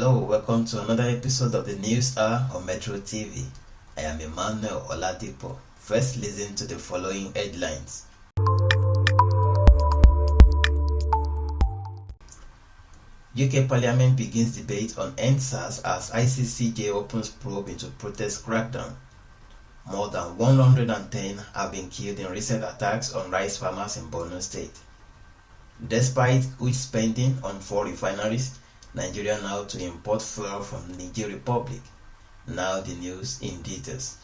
Hello, welcome to another episode of the News Hour on Metro TV. I am Emmanuel Oladipo. First, listen to the following headlines. UK Parliament begins debate on Endsars as ICCJ opens probe into protest crackdown. More than 110 have been killed in recent attacks on rice farmers in Borno State. Despite huge spending on 4 refineries, Nigeria now to import fuel from the Niger Republic. Now the news in details.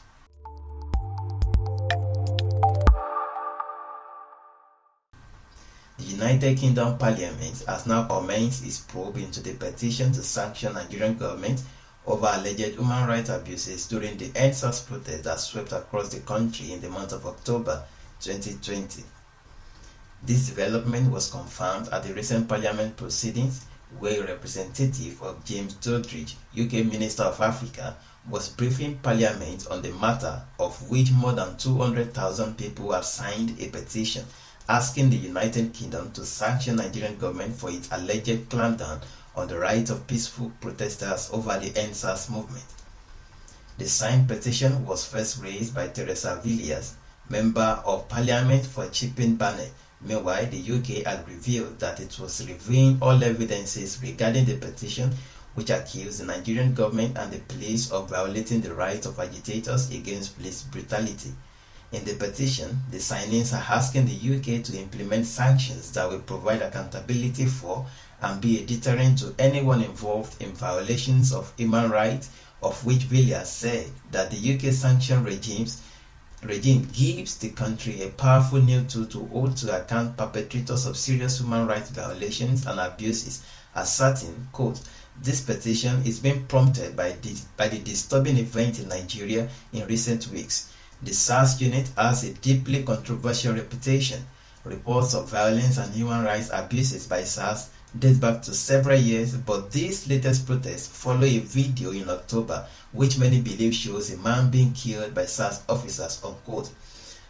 The United Kingdom Parliament has now commenced its probe into the petition to sanction Nigerian government over alleged human rights abuses during the Endsars protests that swept across the country in the month of October 2020. This development was confirmed at the recent Parliament proceedings, where a representative of James Doddridge, UK Minister of Africa, was briefing Parliament on the matter, of which more than 200,000 people have signed a petition asking the United Kingdom to sanction Nigerian government for its alleged clampdown on the rights of peaceful protesters over the Endsars movement. The signed petition was first raised by Teresa Villiers, Member of Parliament for Chipping Barnet. Meanwhile, the UK had revealed that it was reviewing all evidences regarding the petition, which accused the Nigerian government and the police of violating the rights of agitators against police brutality. In the petition, the signings are asking the UK to implement sanctions that will provide accountability for and be a deterrent to anyone involved in violations of human rights, of which Villiers said that the UK sanction regime gives the country a powerful new tool to hold to account perpetrators of serious human rights violations and abuses, asserting, quote, "This petition is being prompted by the disturbing event in Nigeria in recent weeks. The SARS unit has a deeply controversial reputation. Reports of violence and human rights abuses by SARS date back to several years, but these latest protests follow a video in October which many believe shows a man being killed by SARS officers," unquote.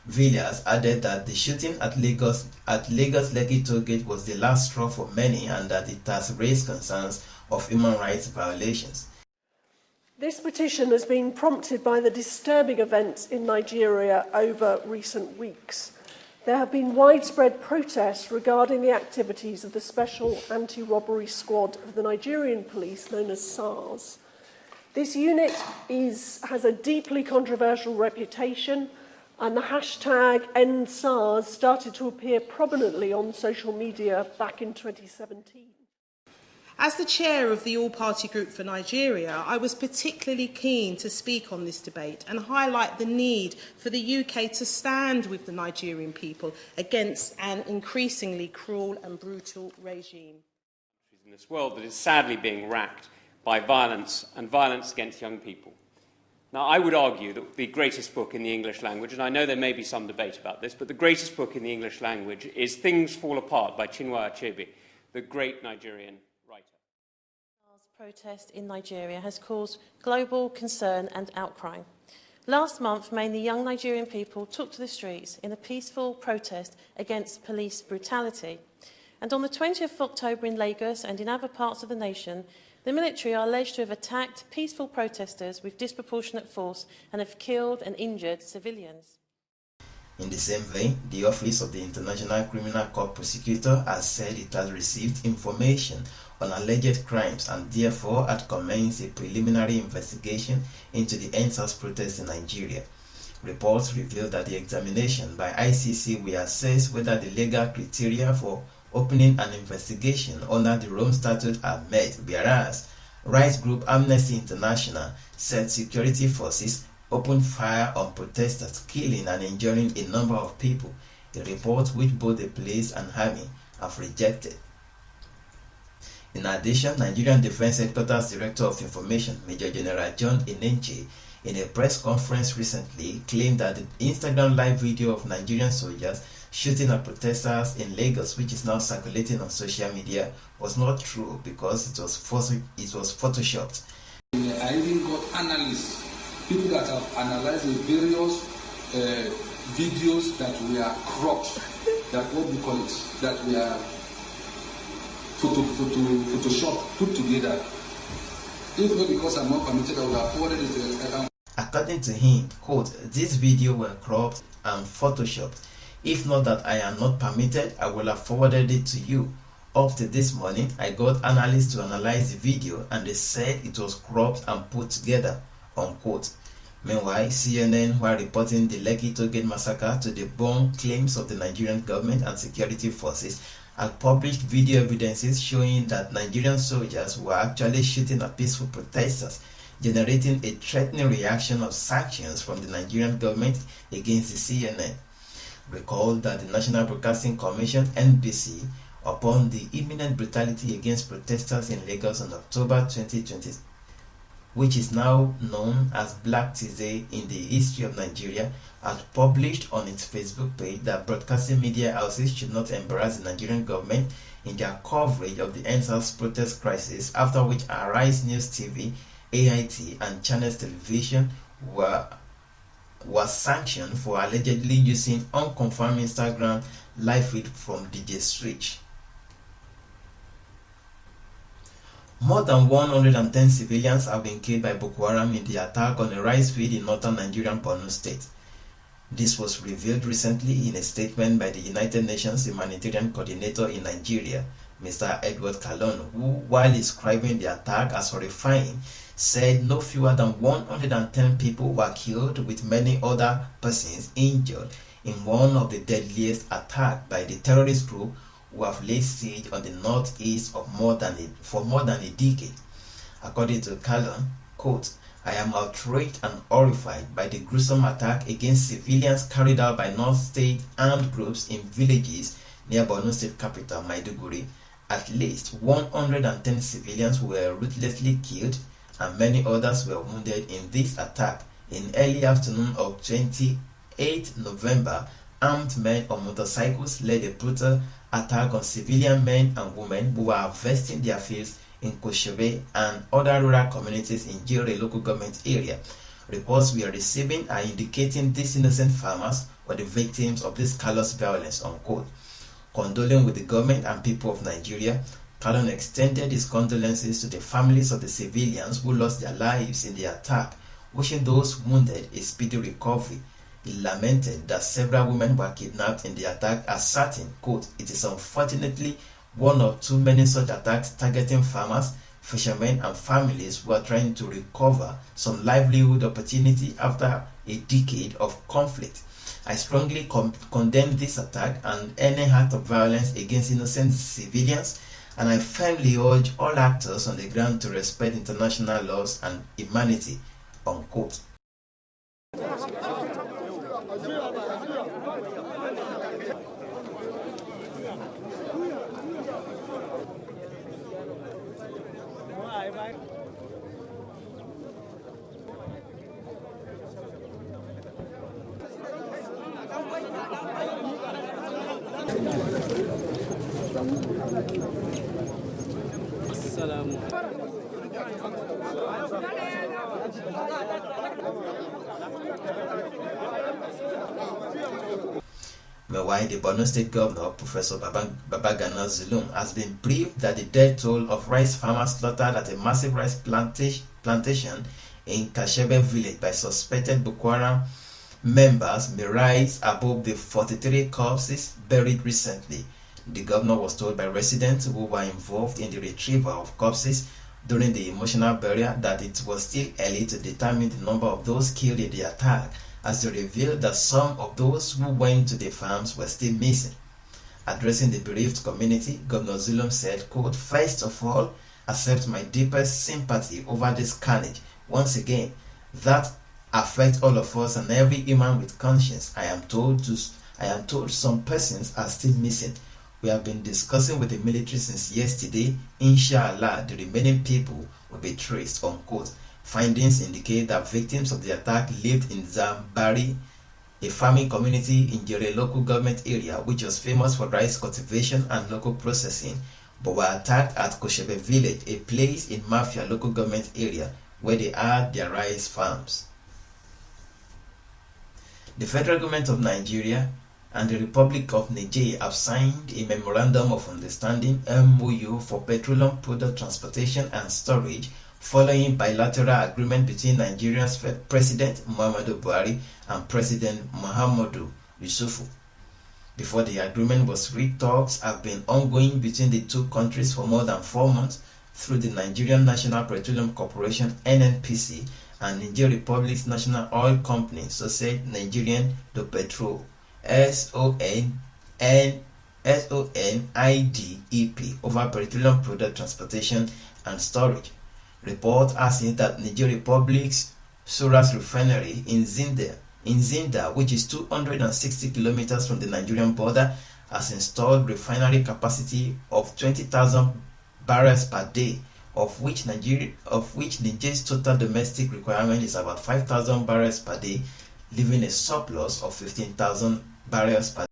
Villiers added that the shooting at Lagos Lekki toll gate was the last straw for many and that it has raised concerns of human rights violations. This petition has been prompted by the disturbing events in Nigeria over recent weeks. There have been widespread protests regarding the activities of the Special Anti-Robbery Squad of the Nigerian police, known as SARS. This unit has a deeply controversial reputation, and the hashtag Endsars started to appear prominently on social media back in 2017. As the chair of the All-Party Group for Nigeria, I was particularly keen to speak on this debate and highlight the need for the UK to stand with the Nigerian people against an increasingly cruel and brutal regime. In this world that is sadly being racked by violence and violence against young people. Now, I would argue that the greatest book in the English language, and I know there may be some debate about this, but the greatest book in the English language is Things Fall Apart by Chinua Achebe, the great Nigerian writer. Protest in Nigeria has caused global concern and outcry. Last month, mainly young Nigerian people took to the streets in a peaceful protest against police brutality. And on the 20th of October in Lagos and in other parts of the nation, the military are alleged to have attacked peaceful protesters with disproportionate force and have killed and injured civilians. In the same vein, the Office of the International Criminal Court Prosecutor has said it has received information on alleged crimes and therefore had commenced a preliminary investigation into the Endsars protests in Nigeria. Reports reveal that the examination by ICC will assess whether the legal criteria for opening an investigation under the Rome Statute are met, whereas rights group Amnesty International said security forces opened fire on protesters, killing and injuring a number of people, a report which both the police and army have rejected. In addition, Nigerian Defense Headquarters Director of Information, Major General John Enenche, in a press conference recently, claimed that the Instagram live video of Nigerian soldiers shooting at protesters in Lagos, which is now circulating on social media, was not true because it was photoshopped. I even got analysts, people that have analyzed the various videos that were cropped, that what we call it, that were Photoshop put together. If not because I'm not permitted, I would have forwarded it to the account. According to him, quote, "This video were cropped and photoshopped. If not that I am not permitted, I will have forwarded it to you. Up to this morning, I got analysts to analyze the video and they said it was cropped and put together," unquote. Meanwhile, CNN, while reporting the Lekki Tollgate massacre to debunk claims of the Nigerian government and security forces, had published video evidences showing that Nigerian soldiers were actually shooting at peaceful protesters, generating a threatening reaction of sanctions from the Nigerian government against the CNN. Recall that the National Broadcasting Commission (NBC), upon the imminent brutality against protesters in Lagos in October 2020, which is now known as Black Tuesday in the history of Nigeria, had published on its Facebook page that broadcasting media houses should not embarrass the Nigerian government in their coverage of the Endsars protest crisis, after which Arise News TV, AIT, and Channels Television was sanctioned for allegedly using unconfirmed Instagram live feed from DJ Switch. More than 110 civilians have been killed by Boko Haram in the attack on a rice field in northern Nigerian Borno State. This was revealed recently in a statement by the United Nations Humanitarian Coordinator in Nigeria, Mr. Edward Kalon, who, while describing the attack as horrifying, said no fewer than 110 people were killed with many other persons injured in one of the deadliest attacks by the terrorist group who have laid siege on the northeast for more than a decade. According to Kalon, quote, "I am outraged and horrified by the gruesome attack against civilians carried out by North State armed groups in villages near Borno State capital, Maiduguri. At least 110 civilians were ruthlessly killed and many others were wounded in this attack. In early afternoon of 28 November, armed men on motorcycles led a brutal attack on civilian men and women who were harvesting their fields in Koshebe and other rural communities in Jere local government area. Reports we are receiving are indicating these innocent farmers were the victims of this callous violence," unquote. Condoling with the government and people of Nigeria, Kalon extended his condolences to the families of the civilians who lost their lives in the attack, wishing those wounded a speedy recovery. He lamented that several women were kidnapped in the attack, asserting, quote, "It is unfortunately one of too many such attacks targeting farmers, fishermen, and families who are trying to recover some livelihood opportunity after a decade of conflict. I strongly condemn this attack and any act of violence against innocent civilians, and I firmly urge all actors on the ground to respect international laws and humanity," unquote. Meanwhile, the Borno State Governor, Professor Babagana Zulum, has been briefed that the death toll of rice farmers slaughtered at a massive rice plantation in Kashebe village by suspected Boko Haram members may rise above the 43 corpses buried recently. The governor was told by residents who were involved in the retrieval of corpses during the emotional burial that it was still early to determine the number of those killed in the attack, as they revealed that some of those who went to the farms were still missing. Addressing the bereaved community, Governor Zulum said, quote, "First of all, accept my deepest sympathy over this carnage. Once again, that affects all of us and every human with conscience. I am told some persons are still missing. We have been discussing with the military since yesterday. Inshallah, the remaining people will be traced," unquote. Findings indicate that victims of the attack lived in Zambari, a farming community in Jere local government area, which was famous for rice cultivation and local processing, but were attacked at Koshebe village, a place in Mafia local government area, where they had their rice farms. The federal government of Nigeria and the Republic of Niger have signed a Memorandum of Understanding (MOU) for petroleum product transportation and storage following bilateral agreement between Nigeria's President Muhammadu Buhari and President Muhammadu Yusufu. Before the agreement was reached, talks have been ongoing between the two countries for more than 4 months through the Nigerian National Petroleum Corporation (NNPC) and Niger Republic's national oil company, Nigerian do Petrol (SONIDEP) over petroleum product transportation and storage. Reports are saying that Niger Republic's Suras refinery in Zinda, which is 260 kilometers from the Nigerian border, has installed refinery capacity of 20,000 barrels per day, of which Niger's total domestic requirement is about 5,000 barrels per day, leaving a surplus of 15,000 barrels per day.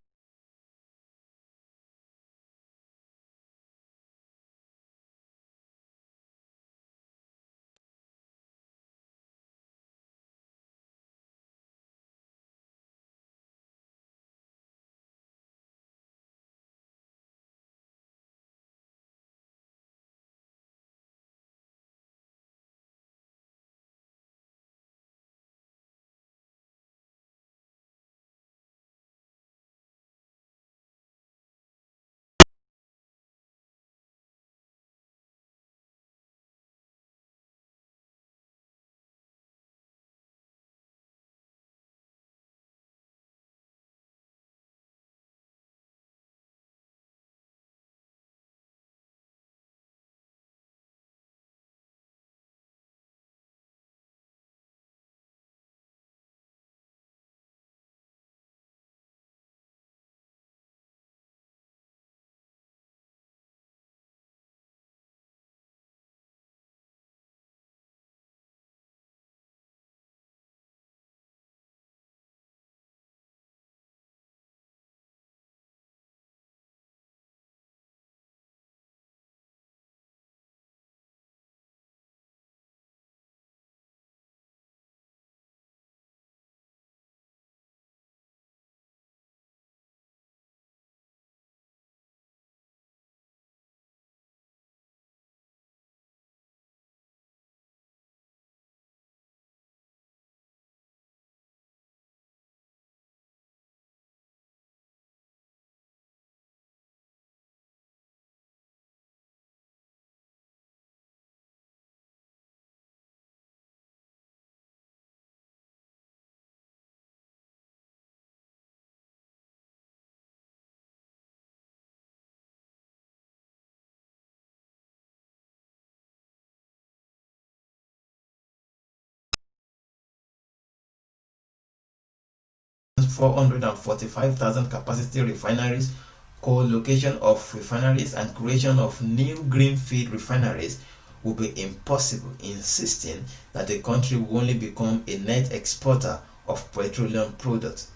$445,000 capacity refineries, co-location of refineries and creation of new greenfield refineries will be impossible, insisting that the country will only become a net exporter of petroleum products.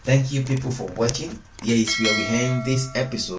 Thank you people for watching. Here is where we end this episode.